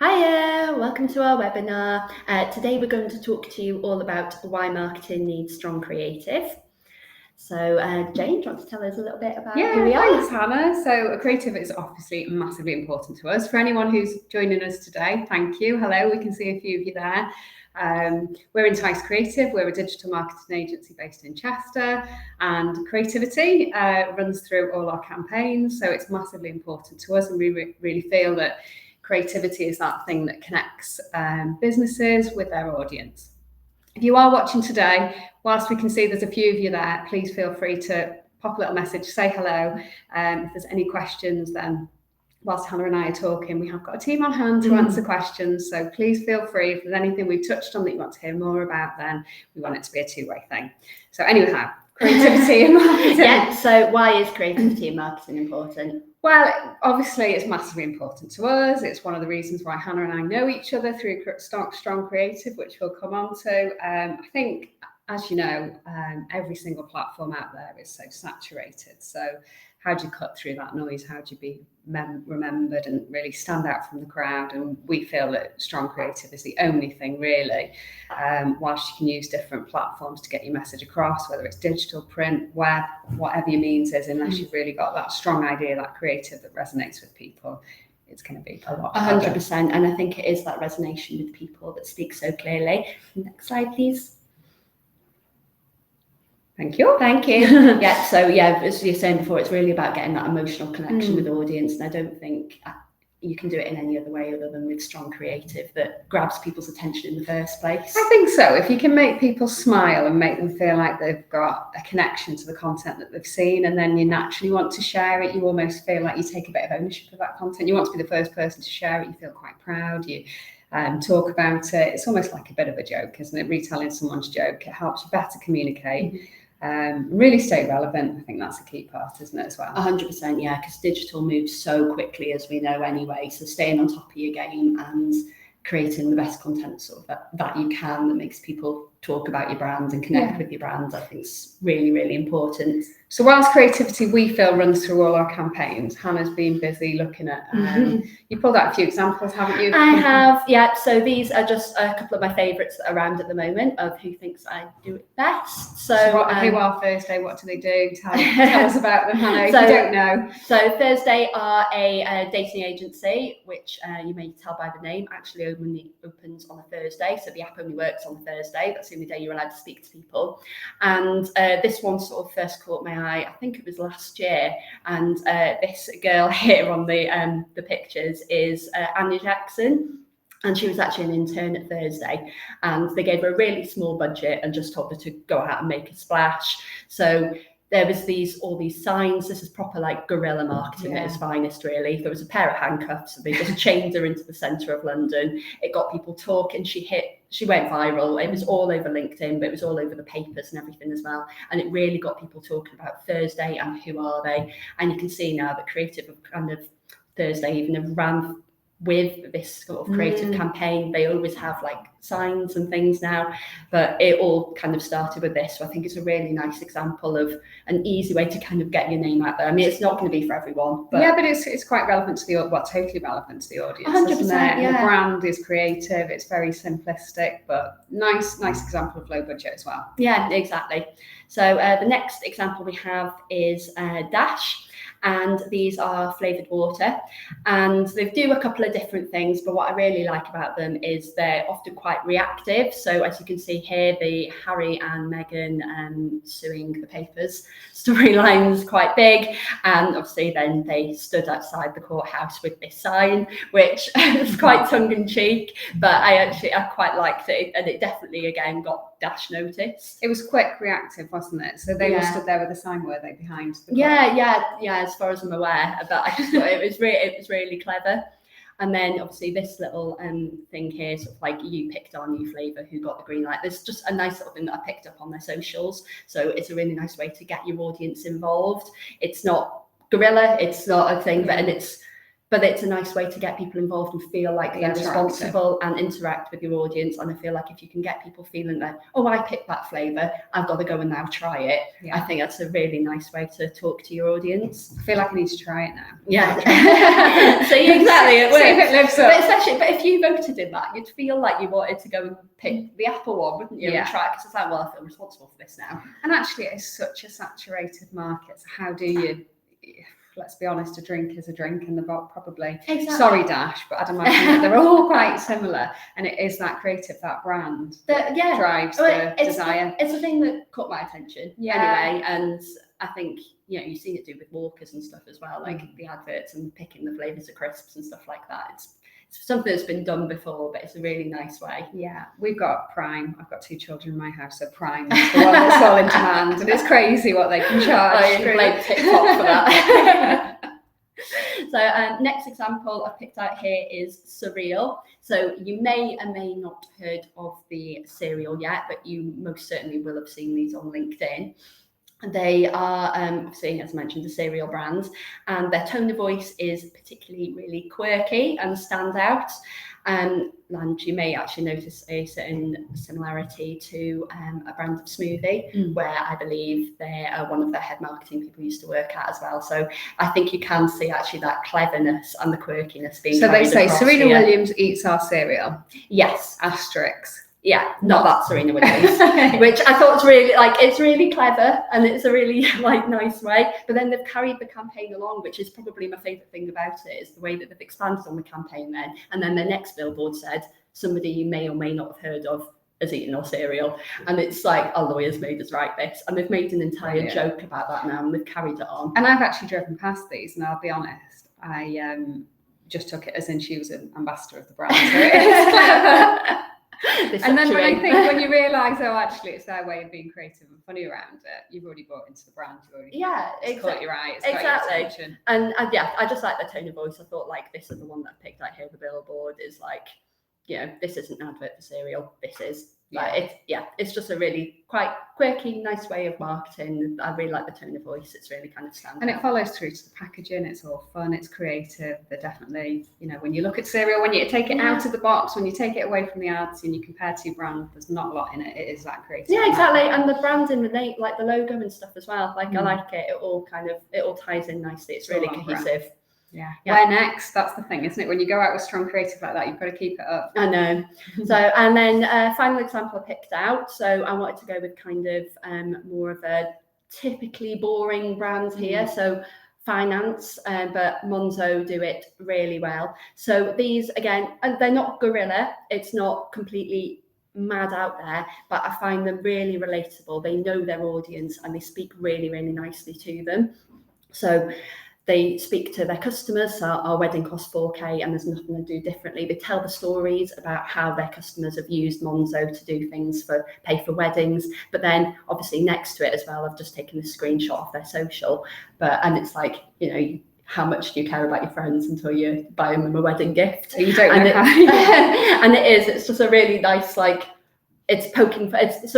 Hiya, welcome to our webinar. Today we're going to talk to you all about why marketing needs strong creative. So Jane, do you want to tell us a little bit about who we are? Thanks, Hannah. So creative is obviously massively important to us. For anyone who's joining us today, thank you. Hello, we can see a few of you there. We're Entwistle Creative. We're a digital marketing agency based in Chester, and creativity runs through all our campaigns. So it's massively important to us, and we really feel that creativity is that thing that connects businesses with their audience. If you are watching today, whilst we can see there's a few of you there, please feel free to pop a little message, say hello. If there's any questions, then whilst Hannah and I are talking, we have got a team on hand to answer questions. So please feel free. If there's anything we've touched on that you want to hear more about, then we want it to be a two-way thing. So anyhow, creativity and marketing. Yeah, so why is creativity and marketing important? Well, obviously, it's massively important to us. It's one of the reasons why Hannah and I know each other through Strong Creative, which we'll come on to. I think, as you know, every single platform out there is so saturated. So how do you cut through that noise? How do you be remembered and really stand out from the crowd? And we feel that Strong Creative is the only thing really, whilst you can use different platforms to get your message across, whether it's digital, print, web, whatever your means is, unless you've really got that strong idea, that creative that resonates with people, it's going to be a lot. 100%, and I think it is that resonation with people that speaks so clearly. Next slide, please. Thank you. So as you were saying before, it's really about getting that emotional connection with the audience, and I don't think you can do it in any other way other than with strong creative that grabs people's attention in the first place. I think so. If you can make people smile and make them feel like they've got a connection to the content that they've seen, and then you naturally want to share it, you almost feel like you take a bit of ownership of that content. You want to be the first person to share it. You feel quite proud. You talk about it. It's almost like a bit of a joke, isn't it? Retelling someone's joke. It helps you better communicate. Really stay relevant. I think that's a key part, isn't it, as well? 100%, yeah, because digital moves so quickly, as we know anyway. So staying on top of your game and creating the best content sort of that you can that makes people talk about your brand and connect with your brand, I think is really, really important. So whilst creativity, we feel, runs through all our campaigns, Hannah's been busy looking at, you pulled out a few examples, haven't you? I have, yeah. So these are just a couple of my favourites that are around at the moment of who thinks I do it best. So who are Thursday? What do they do? Tell us about them, Hannah, if you don't know. So Thursday are a dating agency, which you may tell by the name, actually only opens on a Thursday. So the app only works on Thursday. That's the only day you're allowed to speak to people. And this one sort of first caught my eye, I think it was last year. And this girl here on the pictures is Anya Jackson. And she was actually an intern at Thursday, and they gave her a really small budget and just told her to go out and make a splash. So there was all these signs. This is proper like guerrilla marketing at its finest, really. There was a pair of handcuffs, so they just chained her into the centre of London. It got people talking. She went viral. It was all over LinkedIn, but it was all over the papers and everything as well. And it really got people talking about Thursday and who are they. And you can see now that creative have kind of Thursday even have ran with this sort of creative campaign. They always have like signs and things now, but it all kind of started with this. So I think it's a really nice example of an easy way to kind of get your name out there. I mean, it's not going to be for everyone, but yeah, but it's quite relevant to totally relevant to the audience. 100%, yeah. The brand is creative. It's very simplistic, but nice example of low budget as well. Yeah, exactly. So the next example we have is Dash. And these are flavoured water, and they do a couple of different things, but what I really like about them is they're often quite reactive. So as you can see here, the Harry and Meghan suing the papers storyline is quite big, and obviously then they stood outside the courthouse with this sign, which is quite tongue-in-cheek, but I quite liked it, and it definitely again got Dash notice. It was quick, reactive, wasn't it? So they were stood there with a sign, were they, behind the yeah, as far as I'm aware, but I just thought it was really clever. And then obviously this little thing here, sort of like you picked our new flavour, who got the green light. There's just a nice little thing that I picked up on their socials. So it's a really nice way to get your audience involved. It's not guerrilla, it's not a thing, but but it's a nice way to get people involved and feel like they're responsible and interact with your audience. And I feel like if you can get people feeling that, oh, I picked that flavour, I've got to go and now try it. I think that's a really nice way to talk to your audience. I feel like I need to try it now. Yeah. So exactly, it works. See if it lives up. But if you voted in that, you'd feel like you wanted to go and pick the Apple one, wouldn't you? And try it, because it's like, well, I feel responsible for this now. And actually, it's such a saturated market. So how do you... Let's be honest, a drink is a drink, and they're probably sorry Dash, but I'd imagine that they're all quite similar, and it is that creative, that brand that drives the desire. It's a thing that caught my attention anyway, and I think you've seen it do with Walkers and stuff as well, like the adverts and picking the flavours of crisps and stuff like that. It's something that's been done before, but it's a really nice way. Yeah, we've got Prime. I've got 2 children in my house, so Prime is the one that's all in demand, and it's crazy what they can charge. I blame TikTok for that. So next example I've picked out here is Surreal. So you may or may not heard of the cereal yet, but you most certainly will have seen these on LinkedIn. They are, obviously, as mentioned, a cereal brand, and their tone of voice is particularly really quirky and stands out. And you may actually notice a certain similarity to a brand of smoothie, where I believe they are one of their head marketing people used to work at as well. So I think you can see actually that cleverness and the quirkiness being. So they say Serena Williams eats our cereal. Yes. Asterix. Yeah, not that Serena Williams, which I thought was really, it's really clever, and it's a really nice way. But then they've carried the campaign along, which is probably my favourite thing about it, is the way that they've expanded on the campaign then. And then their next billboard said, somebody you may or may not have heard of has eaten our cereal. And it's like, our lawyers made us write this. And they've made an entire joke about that now, and they've carried it on. And I've actually driven past these, and I'll be honest, I just took it as in she was an ambassador of the brand. So it's clever. And then when you realise, oh, actually, it's their way of being creative and funny around it, you've already bought into the brand. It's caught your eye. It's exactly. And I just like the tone of voice. I thought, this is the one that I picked out here. The billboard is this isn't an advert for cereal. This is it's just a really quite quirky, nice way of marketing. I really like the tone of voice. It's really kind of standard. And it follows through to the packaging. It's all fun. It's creative. They're definitely, when you look at cereal, when you take it out of the box, when you take it away from the ads and you compare 2 brands, there's not a lot in it. It is that creative. Yeah, exactly. And the brand in the name, like the logo and stuff as well. I like it. It all ties in nicely. It's really cohesive. Yeah. Where next? That's the thing, isn't it? When you go out with strong creative like that, you've got to keep it up. I know. So, and then final example I picked out. So I wanted to go with kind of more of a typically boring brand here. So finance, but Monzo do it really well. So these, again, and they're not guerrilla. It's not completely mad out there, but I find them really relatable. They know their audience and they speak really, really nicely to them. So they speak to their customers. So our wedding costs 4K and there's nothing to do differently. They tell the stories about how their customers have used Monzo to do things pay for weddings. But then obviously next to it as well, I've just taken a screenshot of their social. And it's how much do you care about your friends until you're buying them a wedding gift? You don't know how. And it's just a really nice, so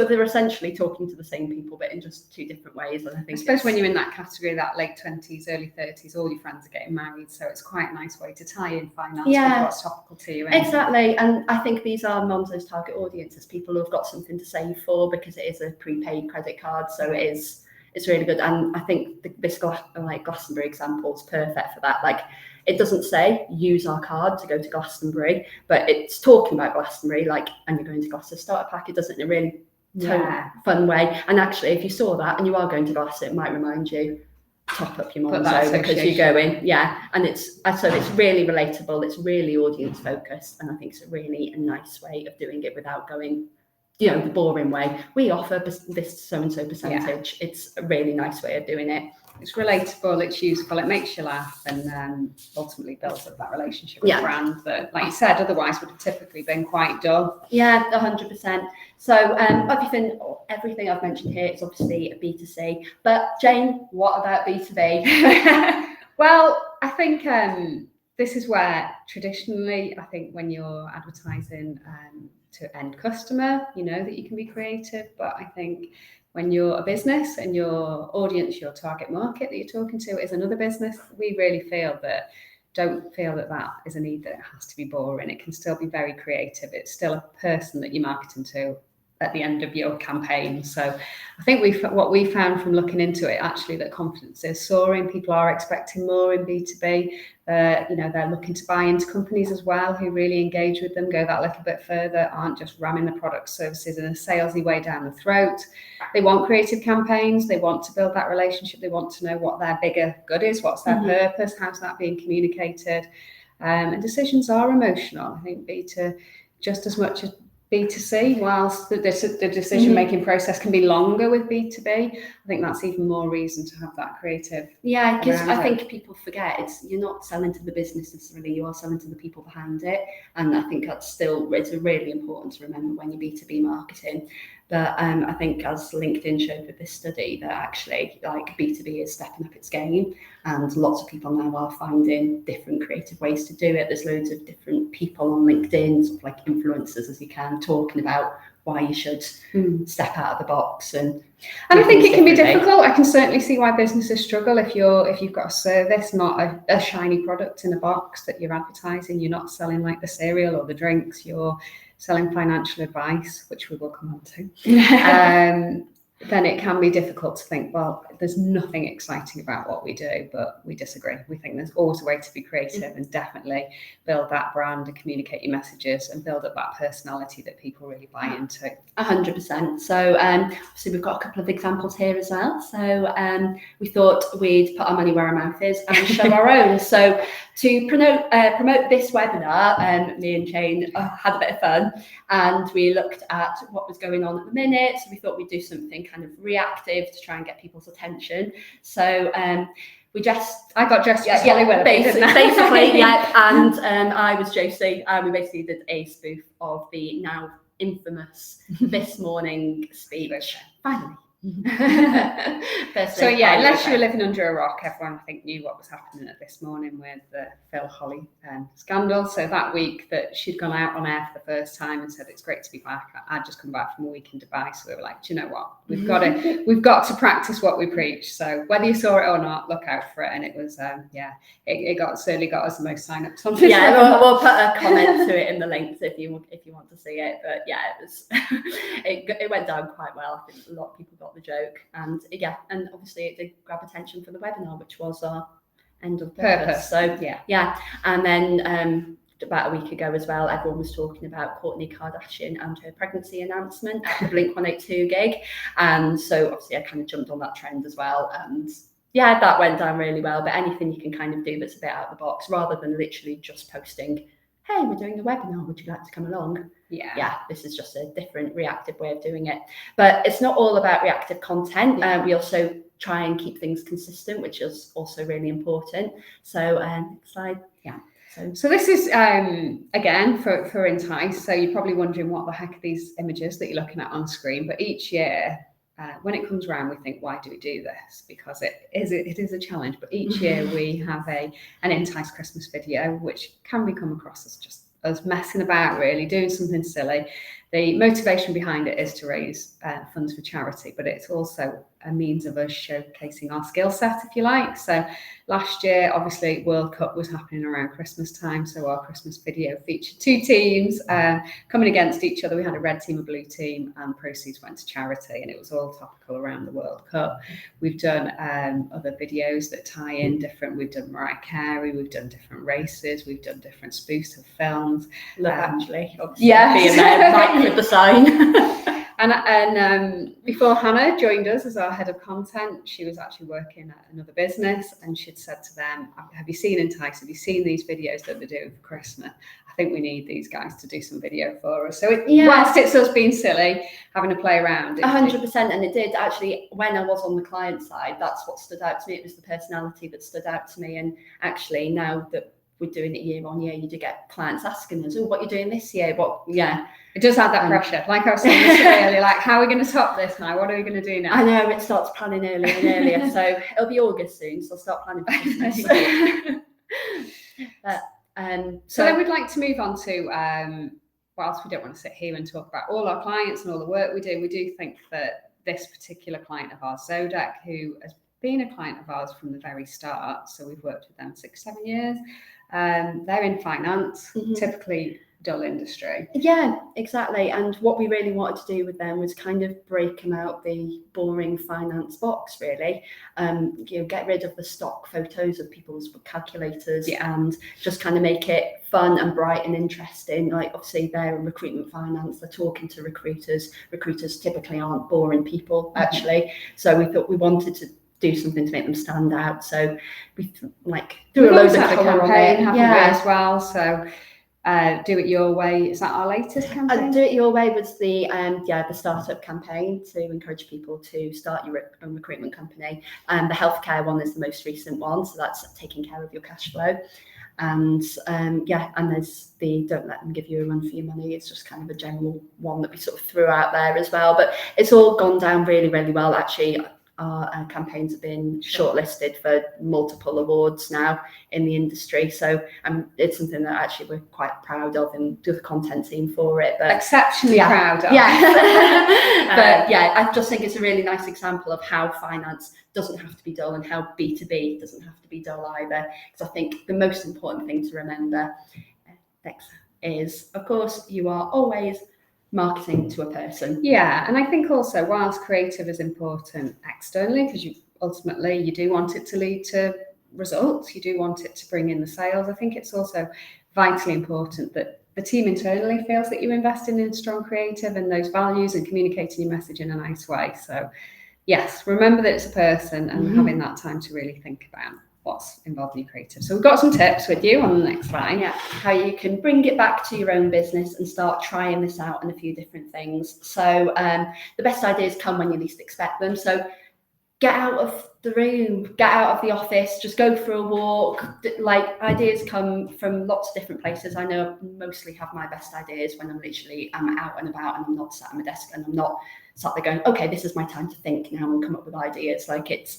they're essentially talking to the same people, but in just 2 different ways. And I suppose when you're in that category, that late 20s, early 30s, all your friends are getting married, so it's quite a nice way to tie in finance with what's topical to you. Exactly, and I think these are Monzo's target audiences, people who've got something to save for, because it is a prepaid credit card, so it's really good. And I think this Glastonbury example is perfect for that. It doesn't say use our card to go to Glastonbury, but it's talking about Glastonbury, and you're going to Glastonbury starter pack. It does it in a really fun way. And actually, if you saw that and you are going to Glastonbury, it might remind you, top up your Monzo because you're going. Yeah, and it's really relatable. It's really audience focused, and I think it's a really nice way of doing it without going, the boring way. We offer this so-and-so percentage. It's a really nice way of doing it. It's relatable, it's useful, it makes you laugh, and ultimately builds up that relationship with the brand that, like you said, otherwise would have typically been quite dull. Yeah, 100%. So everything I've mentioned here is obviously a B2C. But Jane, what about B2B? Well, I think this is where traditionally, I think when you're advertising to end customer, that you can be creative, but I think when you're a business and your audience, your target market that you're talking to is another business, we really feel that don't feel that that is a need that it has to be boring. It can still be very creative. It's still a person that you're marketing to at the end of your campaign. So I think what we found from looking into it, actually, that confidence is soaring. People are expecting more in B2B. They're looking to buy into companies as well who really engage with them, go that little bit further, aren't just ramming the product services in a salesy way down the throat. They want creative campaigns. They want to build that relationship. They want to know what their bigger good is, what's their purpose, how's that being communicated. And decisions are emotional. I think B2 just as much as B2C, whilst the decision-making process can be longer with B2B, I think that's even more reason to have that creative. Yeah, because I think people forget you're not selling to the business necessarily, you are selling to the people behind it. And I think it's really important to remember when you're B2B marketing. But I think, as LinkedIn showed with this study, that actually like B2B is stepping up its game, and lots of people now are finding different creative ways to do it. There's loads of different people on LinkedIn, sort of like influencers as you can, talking about why you should step out of the box. And I think it can be difficult. I can certainly see why businesses struggle if you've got a service, not a shiny product in a box that you're advertising. You're not selling like the cereal or the drinks. You're selling financial advice, which we will come on to. Then it can be difficult to think, well, there's nothing exciting about what we do, but we disagree. We think there's always a way to be creative and definitely build that brand and communicate your messages and build up that personality that people really buy into. 100%. So obviously we've got a couple of examples here as well. So we thought we'd put our money where our mouth is and show our own. So to promote this webinar, me and Jane had a bit of fun, and we looked at what was going on at the minute. So we thought we'd do something kind of reactive to try and get people's attention. So I got dressed Sally Willoughby, basically, yeah. And I was Josie. We basically did a spoof of the now infamous This Morning speech. Finally. So yeah, unless you were living under a rock, everyone I think knew what was happening at This Morning with the Phil Holly scandal. So that week that she'd gone out on air for the first time and said it's great to be back, I'd just come back from a week in Dubai, so we were like, do you know what, we've got to practice what we preach. So whether you saw it or not, look out for it. And it was it certainly got us the most sign-ups on this. Yeah, we'll put a comment to it in the links if you want to see it. But yeah, it was it went down quite well. I think a lot of people got the joke, and obviously it did grab attention for the webinar, which was our end of purpose. So yeah, and then about a week ago as well, everyone was talking about Kourtney Kardashian and her pregnancy announcement at the Blink-182 gig, and so obviously I kind of jumped on that trend as well, and yeah, that went down really well. But anything you can kind of do that's a bit out of the box, rather than literally just posting, hey, we're doing a webinar, would you like to come along? Yeah, this is just a different reactive way of doing it. But it's not all about reactive content. We also try and keep things consistent, which is also really important. So next slide. Yeah. So this is, again, for Entice. So you're probably wondering what the heck are these images that you're looking at on screen. But each year, when it comes around, we think, why do we do this? Because it is a challenge. But each year we have an Entice Christmas video, which can be come across as just us messing about, really, doing something silly. The motivation behind it is to raise funds for charity, but it's also a means of us showcasing our skill set, if you like. So last year, obviously, World Cup was happening around Christmas time. So our Christmas video featured two teams coming against each other. We had a red team, a blue team, and proceeds went to charity. And it was all topical around the World Cup. We've done other videos that tie in different. We've done Mariah Carey. We've done different races. We've done different spoofs of films. Actually, yeah, being there, right with the sign. And before Hannah joined us as our head of content, she was actually working at another business, and she'd said to them, have you seen Entice? Have you seen these videos that they're doing for Christmas? I think we need these guys to do some video for us. So whilst it's us being silly, having to play around. 100%. And it did actually, when I was on the client side, that's what stood out to me. It was the personality that stood out to me. And actually now that we're doing it year on year, you do get clients asking us, what are you doing this year? It does have that pressure. Like I was saying yesterday earlier, like, how are we going to top this now? What are we going to do now? I know, it starts planning earlier and earlier. So it'll be August soon, so I'll start planning for Christmas. So then we'd like to move on to, whilst we don't want to sit here and talk about all our clients and all the work we do think that this particular client of ours, Zodec, who has been a client of ours from the very start, so we've worked with them 6-7 years, They're in finance, typically dull industry. Yeah, exactly. And what we really wanted to do with them was kind of break them out the boring finance box, really. Get rid of the stock photos of people's calculators and just kind of make it fun and bright and interesting. Like, obviously they're in recruitment finance, they're talking to recruiters. Recruiters typically aren't boring people, actually. So we thought we wanted to do something to make them stand out. So we threw a load of colour on it. As well. So Do It Your Way, is that our latest campaign? Do It Your Way was the startup campaign to encourage people to start your own recruitment company. And the healthcare one is the most recent one, so that's taking care of your cash flow. And and there's the Don't Let Them Give You a Run for Your Money. It's just kind of a general one that we sort of threw out there as well. But it's all gone down really, really well, actually. Our campaigns have been shortlisted for multiple awards now in the industry, so it's something that actually we're quite proud of and do the content team for it. But exceptionally proud of. Yeah. But I just think it's a really nice example of how finance doesn't have to be dull and how B2B doesn't have to be dull either. Because I think the most important thing to remember is, of course, you are always marketing to a person. Yeah, and I think also whilst creative is important externally, because ultimately you do want it to lead to results, you do want it to bring in the sales, I think it's also vitally important that the team internally feels that you're investing in strong creative and those values and communicating your message in a nice way. So yes, remember that it's a person and having that time to really think about what's involved in your creative. So we've got some tips with you on the next slide. Yeah, how you can bring it back to your own business and start trying this out in a few different things. So the best ideas come when you least expect them. So get out of the room, get out of the office, just go for a walk. Like, ideas come from lots of different places. I know I mostly have my best ideas when I'm out and about and I'm not sat at my desk and I'm not sat there going, okay, this is my time to think now and come up with ideas. Like, it's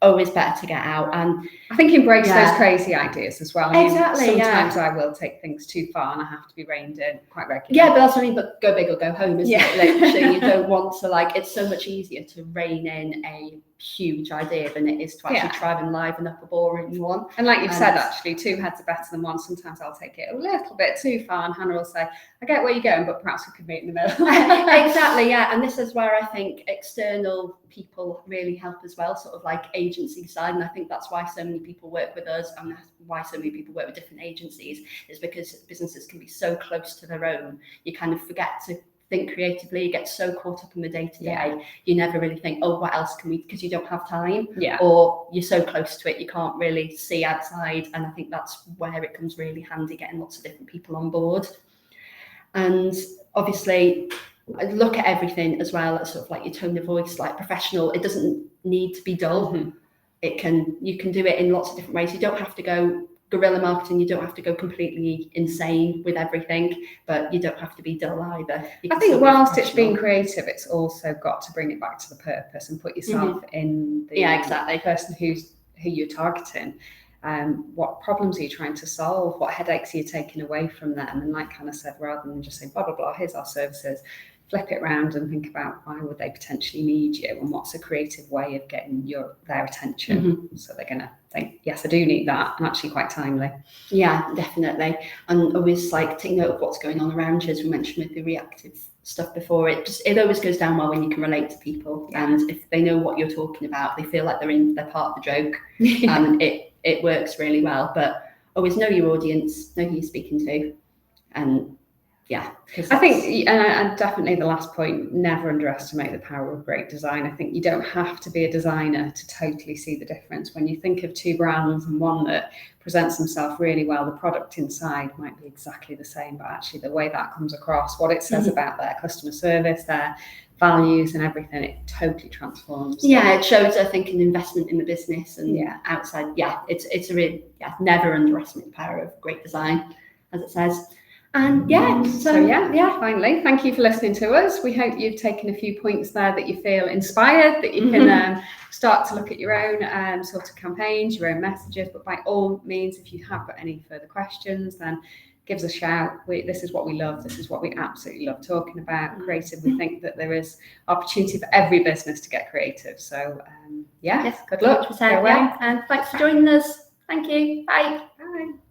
always better to get out, and I think embrace those crazy ideas as well. Exactly. Sometimes I will take things too far and I have to be reined in quite regularly. Yeah, but that's what I mean, but go big or go home, isn't it? Literally, you don't want to, it's so much easier to rein in a huge idea than it is to actually try and liven up a boring one. And like you've said, actually, two heads are better than one. Sometimes I'll take it a little bit too far and Hannah will say, I get where you're going, but perhaps we could meet in the middle. Exactly, yeah. And this is where I think external people really help as well, sort of like agency side. And I think that's why so many people work with us and why so many people work with different agencies, is because businesses can be so close to their own. You kind of forget to think creatively, you get so caught up in the day-to-day, you never really think, oh, what else can we, because you don't have time, or you're so close to it you can't really see outside. And I think that's where it comes really handy, getting lots of different people on board. And obviously look at everything as well as sort of like your tone of voice, like professional. It doesn't need to be dull. You can do it in lots of different ways. You don't have to go guerrilla marketing, you don't have to go completely insane with everything, but you don't have to be dull either. I think whilst it's being creative, it's also got to bring it back to the purpose and put yourself in the person who you're targeting. What problems are you trying to solve? What headaches are you taking away from them? And like Hannah said, rather than just say blah blah blah, here's our services, flip it around and think about why would they potentially need you and what's a creative way of getting their attention. So they're going to think, yes, I do need that, and actually quite timely. Yeah, definitely. And always take note of what's going on around you, as we mentioned with the reactive stuff before. It always goes down well when you can relate to people, and if they know what you're talking about, they feel like they're part of the joke, and it works really well. But always know your audience, know who you're speaking to, and I think, and definitely the last point, never underestimate the power of great design. I think you don't have to be a designer to totally see the difference. When you think of two brands and one that presents themselves really well, the product inside might be exactly the same, but actually the way that comes across, what it says about their customer service, their values and everything, it totally transforms. Yeah, it shows, I think, an investment in the business and outside. Yeah, it's a really, never underestimate the power of great design, as it says. And finally, thank you for listening to us. We hope you've taken a few points there that you feel inspired, that you can start to look at your own sort of campaigns, your own messages. But by all means, if you have got any further questions, then give us a shout. This is what we love. This is what we absolutely love talking about. Creative. We think that there is opportunity for every business to get creative. So good luck. And thanks for joining us. Thank you. Bye. Bye.